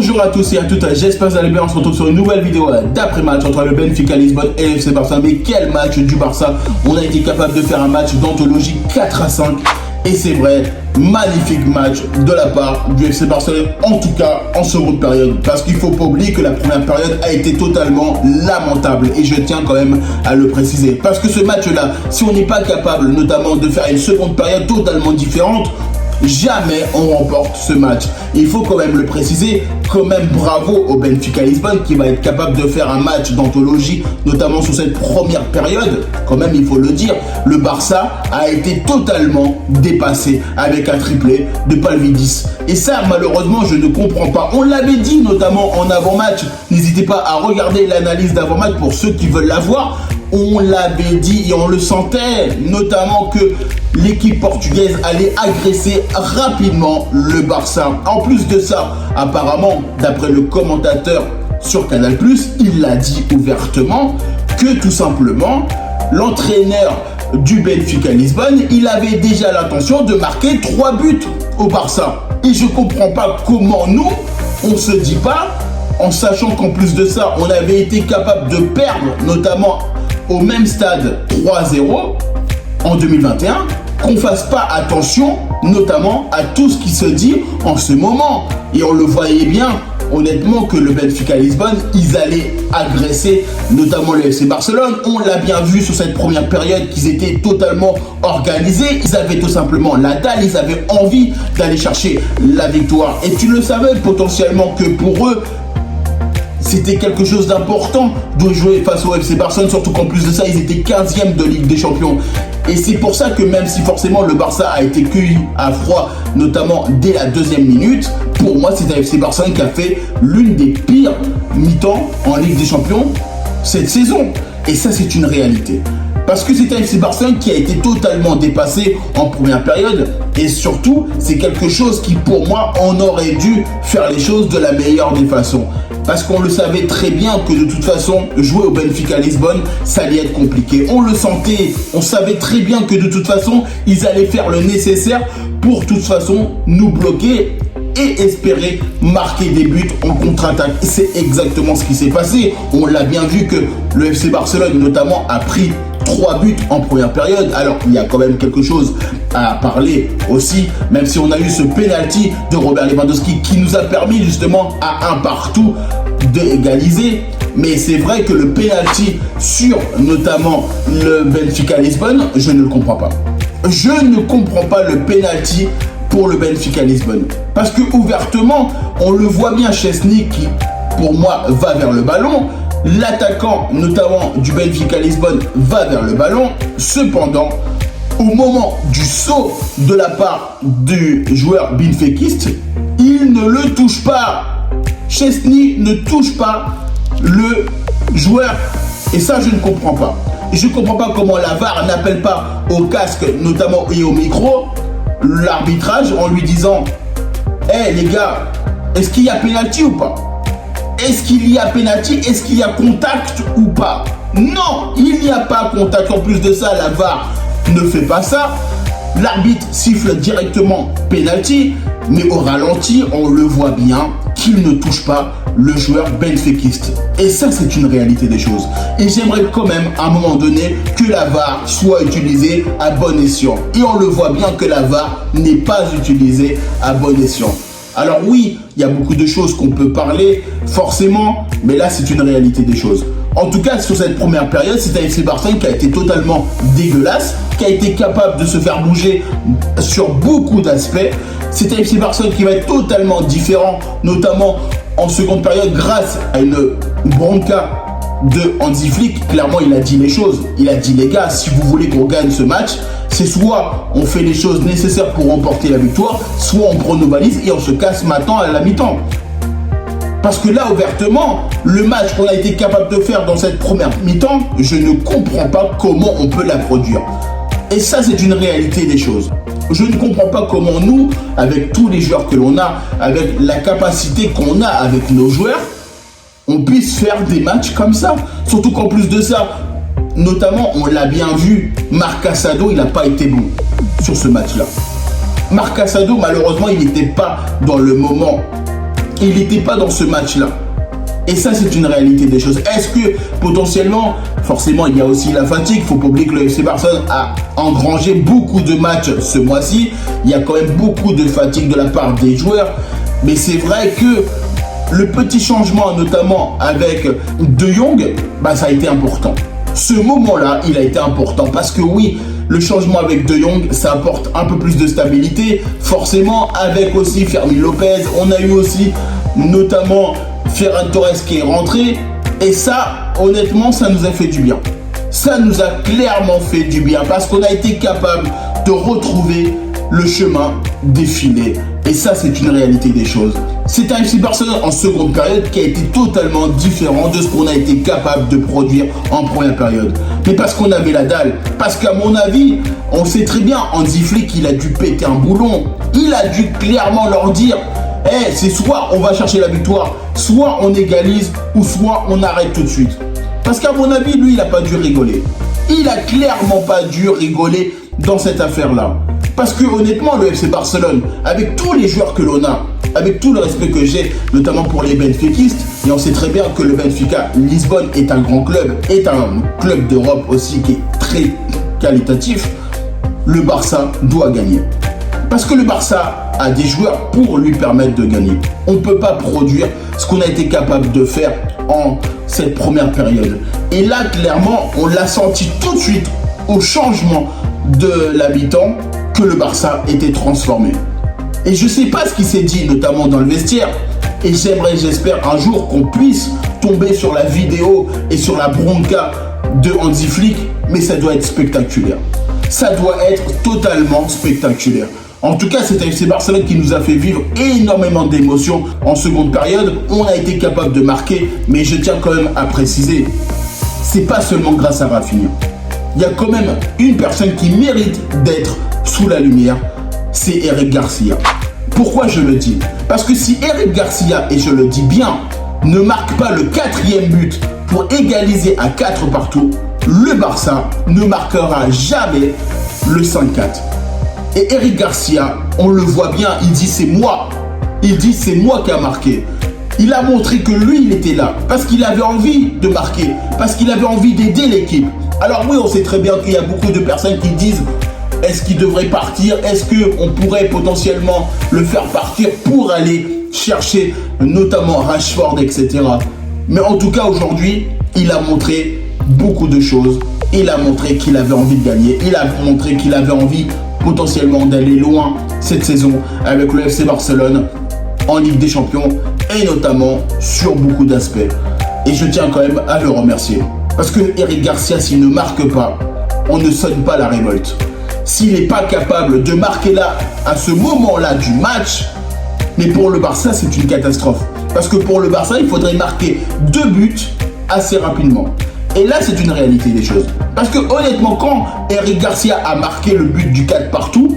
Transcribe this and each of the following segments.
Bonjour à tous et à toutes, j'espère que vous allez bien. On se retrouve sur une nouvelle vidéo d'après-match entre le Benfica Lisbonne et le FC Barça. Mais quel match du Barça! On a été capable de faire un match d'anthologie 4-5. Et c'est vrai, magnifique match de la part du FC Barcelone, en tout cas en seconde période. Parce qu'il ne faut pas oublier que la première période a été totalement lamentable. Et je tiens quand même à le préciser. Parce que ce match-là, si on n'est pas capable notamment de faire une seconde période totalement différente, jamais on remporte ce match. Il faut quand même le préciser, quand même bravo au Benfica Lisbonne qui va être capable de faire un match d'anthologie, notamment sur cette première période. Quand même, il faut le dire, le Barça a été totalement dépassé avec un triplé de Pavlidis. Et ça, malheureusement, je ne comprends pas. On l'avait dit notamment en avant-match. N'hésitez pas à regarder l'analyse d'avant-match pour ceux qui veulent la voir. On l'avait dit et on le sentait, notamment que l'équipe portugaise allait agresser rapidement le Barça. En plus de ça, apparemment, d'après le commentateur sur Canal+, il l'a dit ouvertement que tout simplement, l'entraîneur du Benfica Lisbonne, il avait déjà l'intention de marquer 3 buts au Barça. Et je comprends pas comment nous, on se dit pas, en sachant qu'en plus de ça, on avait été capable de perdre, notamment au même stade 3-0 en 2021, qu'on fasse pas attention notamment à tout ce qui se dit en ce moment. Et on le voyait bien, honnêtement, que le Benfica Lisbonne, ils allaient agresser notamment le FC Barcelone. On l'a bien vu sur cette première période qu'ils étaient totalement organisés. Ils avaient tout simplement la dalle, ils avaient envie d'aller chercher la victoire. Et tu le savais potentiellement que pour eux, c'était quelque chose d'important de jouer face au FC Barcelone, surtout qu'en plus de ça, ils étaient 15e de Ligue des Champions. Et c'est pour ça que même si forcément le Barça a été cueilli à froid, notamment dès la 2e minute, pour moi, c'est un FC Barcelone qui a fait l'une des pires mi-temps en Ligue des Champions cette saison. Et ça, c'est une réalité. Parce que c'est un FC Barcelone qui a été totalement dépassé en première période. Et surtout, c'est quelque chose qui, pour moi, on aurait dû faire les choses de la meilleure des façons. Parce qu'on le savait très bien que de toute façon, jouer au Benfica Lisbonne, ça allait être compliqué. On le sentait, on savait très bien que de toute façon, ils allaient faire le nécessaire pour de toute façon nous bloquer et espérer marquer des buts en contre-attaque. Et c'est exactement ce qui s'est passé. On l'a bien vu que le FC Barcelone notamment a pris 3 buts en première période. Alors il y a quand même quelque chose à parler aussi, même si on a eu ce penalty de Robert Lewandowski qui nous a permis justement à un partout d'égaliser. Mais c'est vrai que le penalty sur notamment le Benfica Lisbonne, je ne le comprends pas. Je ne comprends pas le penalty pour le Benfica Lisbonne. Parce que ouvertement, on le voit bien, Szczesny qui, pour moi, va vers le ballon. L'attaquant, notamment du Benfica Lisbonne, va vers le ballon. Cependant, au moment du saut de la part du joueur benfiquiste, il ne le touche pas. Szczesny ne touche pas le joueur. Et ça, je ne comprends pas. Je ne comprends pas comment la VAR n'appelle pas au casque, notamment et au micro, l'arbitrage en lui disant « Hey les gars, est-ce qu'il y a pénalty ou pas ? Est-ce qu'il y a pénalty ? Est-ce qu'il y a contact ou pas ?» Non, il n'y a pas contact. En plus de ça, la VAR ne fait pas ça. L'arbitre siffle directement pénalty, mais au ralenti, on le voit bien qu'il ne touche pas le joueur benfiquiste. Et ça, c'est une réalité des choses. Et j'aimerais quand même, à un moment donné, que la VAR soit utilisée à bon escient. Et on le voit bien que la VAR n'est pas utilisée à bon escient. Alors oui, il y a beaucoup de choses qu'on peut parler, forcément, mais là, c'est une réalité des choses. En tout cas, sur cette première période, c'est un FC Barcelone qui a été totalement dégueulasse, qui a été capable de se faire bouger sur beaucoup d'aspects. C'est un FC Barcelone qui va être totalement différent, notamment en seconde période, grâce à une bronca de Hansi Flick. Clairement, il a dit les choses. Il a dit, les gars, si vous voulez qu'on gagne ce match, c'est soit on fait les choses nécessaires pour remporter la victoire, soit on prend nos valises et on se casse maintenant à la mi-temps. Parce que là, ouvertement, le match qu'on a été capable de faire dans cette première mi-temps, je ne comprends pas comment on peut la produire. Et ça, c'est une réalité des choses. Je ne comprends pas comment nous, avec tous les joueurs que l'on a, avec la capacité qu'on a avec nos joueurs, on puisse faire des matchs comme ça. Surtout qu'en plus de ça, notamment, on l'a bien vu, Marc Casado, il n'a pas été bon sur ce match-là. Marc Casado, malheureusement, il n'était pas dans le moment il n'était pas dans ce match-là. Et ça, c'est une réalité des choses. Est-ce que, potentiellement, forcément, il y a aussi la fatigue. Il ne faut pas oublier que le FC Barcelone a engrangé beaucoup de matchs ce mois-ci. Il y a quand même beaucoup de fatigue de la part des joueurs. Mais c'est vrai que le petit changement, notamment avec De Jong, ça a été important. Ce moment-là, il a été important parce que oui, le changement avec De Jong, ça apporte un peu plus de stabilité. Forcément, avec aussi Fermín López, on a eu aussi notamment Ferran Torres qui est rentré. Et ça, honnêtement, ça nous a fait du bien. Ça nous a clairement fait du bien parce qu'on a été capable de retrouver le chemin défilé. Et ça, c'est une réalité des choses. C'est un FC Barcelone en seconde période qui a été totalement différent de ce qu'on a été capable de produire en première période. Mais parce qu'on avait la dalle. Parce qu'à mon avis, on sait très bien, Hansi Flick, il a dû péter un boulon. Il a dû clairement leur dire c'est soit on va chercher la victoire, soit on égalise, ou soit on arrête tout de suite. Parce qu'à mon avis, lui, il n'a pas dû rigoler. Il a clairement pas dû rigoler dans cette affaire-là. Parce que honnêtement, le FC Barcelone, avec tous les joueurs que l'on a, avec tout le respect que j'ai, notamment pour les benfiquistes, et on sait très bien que le Benfica Lisbonne est un grand club, est un club d'Europe aussi qui est très qualitatif, le Barça doit gagner. Parce que le Barça a des joueurs pour lui permettre de gagner. On ne peut pas produire ce qu'on a été capable de faire en cette première période. Et là, clairement, on l'a senti tout de suite au changement de la mi-temps que le Barça était transformé. Et je ne sais pas ce qui s'est dit, notamment dans le vestiaire. Et j'espère un jour qu'on puisse tomber sur la vidéo et sur la bronca de Hansi Flick. Mais ça doit être spectaculaire. Ça doit être totalement spectaculaire. En tout cas, c'est un FC Barcelone qui nous a fait vivre énormément d'émotions en seconde période. On a été capable de marquer, mais je tiens quand même à préciser, c'est pas seulement grâce à Rafinha. Il y a quand même une personne qui mérite d'être sous la lumière, c'est Eric Garcia. Pourquoi je le dis? Parce que si Eric Garcia, et je le dis bien, ne marque pas le 4e but pour égaliser à 4 partout, le Barça ne marquera jamais le 5-4. Et Eric Garcia, on le voit bien, il dit c'est moi. Il dit c'est moi qui a marqué. Il a montré que lui, il était là parce qu'il avait envie de marquer, parce qu'il avait envie d'aider l'équipe. Alors oui, on sait très bien qu'il y a beaucoup de personnes qui disent est-ce qu'il devrait partir? Est-ce qu'on pourrait potentiellement le faire partir pour aller chercher notamment Rashford, etc. Mais en tout cas, aujourd'hui, il a montré beaucoup de choses. Il a montré qu'il avait envie de gagner. Il a montré qu'il avait envie potentiellement d'aller loin cette saison avec le FC Barcelone en Ligue des Champions et notamment sur beaucoup d'aspects. Et je tiens quand même à le remercier. Parce que Eric Garcia, s'il ne marque pas, on ne sonne pas la révolte. S'il n'est pas capable de marquer là, à ce moment-là du match, mais pour le Barça, c'est une catastrophe. Parce que pour le Barça, il faudrait marquer 2 buts assez rapidement. Et là, c'est une réalité des choses. Parce que honnêtement, quand Eric Garcia a marqué le but du 4 partout,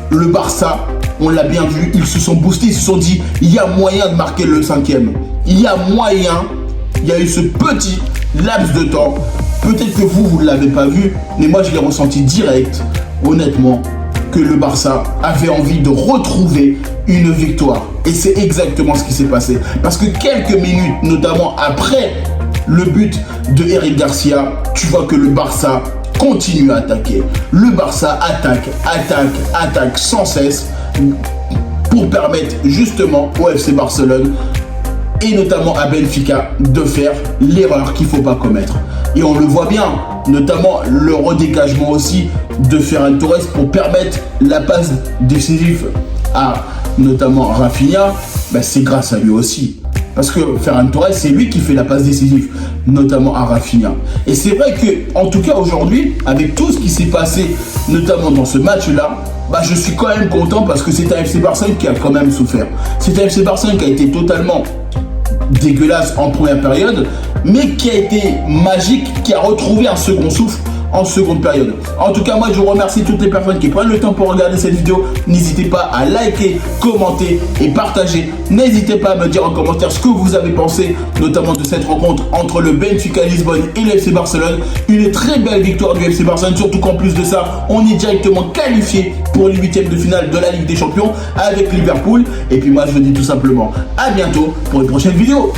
le Barça, on l'a bien vu, ils se sont boostés, ils se sont dit, il y a moyen de marquer le 5e. Il y a moyen, il y a eu ce petit laps de temps. Peut-être que vous ne l'avez pas vu, mais moi, je l'ai ressenti direct, honnêtement, que le Barça avait envie de retrouver une victoire. Et c'est exactement ce qui s'est passé. Parce que quelques minutes, notamment après le but de Eric Garcia, tu vois que le Barça continue à attaquer. Le Barça attaque sans cesse pour permettre justement au FC Barcelone et notamment à Benfica de faire l'erreur qu'il ne faut pas commettre. Et on le voit bien, notamment le redégagement aussi de Ferran Torres pour permettre la passe décisive à notamment Rafinha, c'est grâce à lui aussi. Parce que Ferran Torres, c'est lui qui fait la passe décisive, notamment à Rafinha. Et c'est vrai que, en tout cas aujourd'hui, avec tout ce qui s'est passé, notamment dans ce match-là, je suis quand même content parce que c'est un FC Barcelone qui a quand même souffert. C'est un FC Barcelone qui a été totalement dégueulasse en première période, mais qui a été magique, qui a retrouvé un second souffle en seconde période. En tout cas, moi je vous remercie toutes les personnes qui prennent le temps pour regarder cette vidéo. N'hésitez pas à liker, commenter et partager. N'hésitez pas à me dire en commentaire ce que vous avez pensé, notamment de cette rencontre entre le Benfica Lisbonne et le FC Barcelone. Une très belle victoire du FC Barcelone, surtout qu'en plus de ça, on est directement qualifié pour les huitièmes de finale de la Ligue des Champions avec Liverpool. Et puis moi je vous dis tout simplement à bientôt pour une prochaine vidéo.